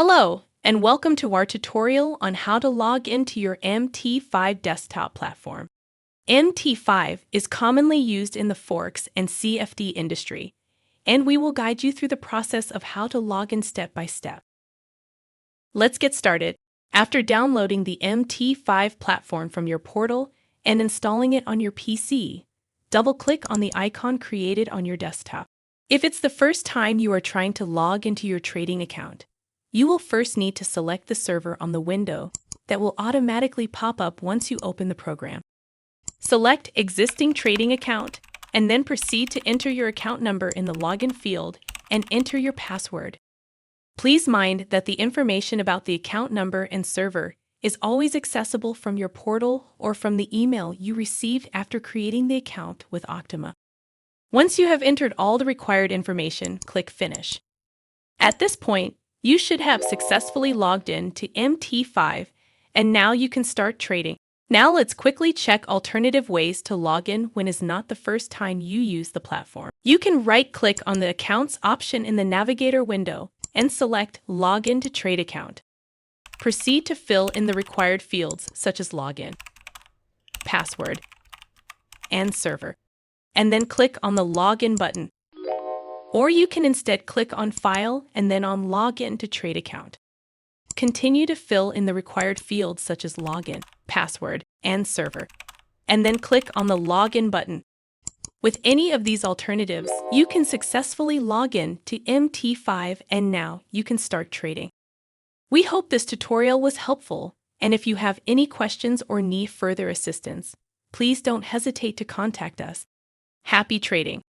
Hello, and welcome to our tutorial on how to log into your MT5 desktop platform. MT5 is commonly used in the Forex and CFD industry, and we will guide you through the process of how to log in step by step. Let's get started. After downloading the MT5 platform from your portal and installing it on your PC, double-click on the icon created on your desktop. If it's the first time you are trying to log into your trading account, you will first need to select the server on the window that will automatically pop up once you open the program. Select Existing Trading Account and then proceed to enter your account number in the login field and enter your password. Please mind that the information about the account number and server is always accessible from your portal or from the email you received after creating the account with Octima. Once you have entered all the required information, click Finish. At this point, you should have successfully logged in to MT5, and now you can start trading. Now let's quickly check alternative ways to log in when it's not the first time you use the platform. You can right-click on the Accounts option in the Navigator window and select Login to Trade Account. Proceed to fill in the required fields such as login, password, and server, and then click on the Login button. Or you can instead click on File and then on Login to Trade Account. Continue to fill in the required fields such as login, password, and server, and then click on the Login button. With any of these alternatives, you can successfully log in to MT5 and now you can start trading. We hope this tutorial was helpful, and if you have any questions or need further assistance, please don't hesitate to contact us. Happy trading!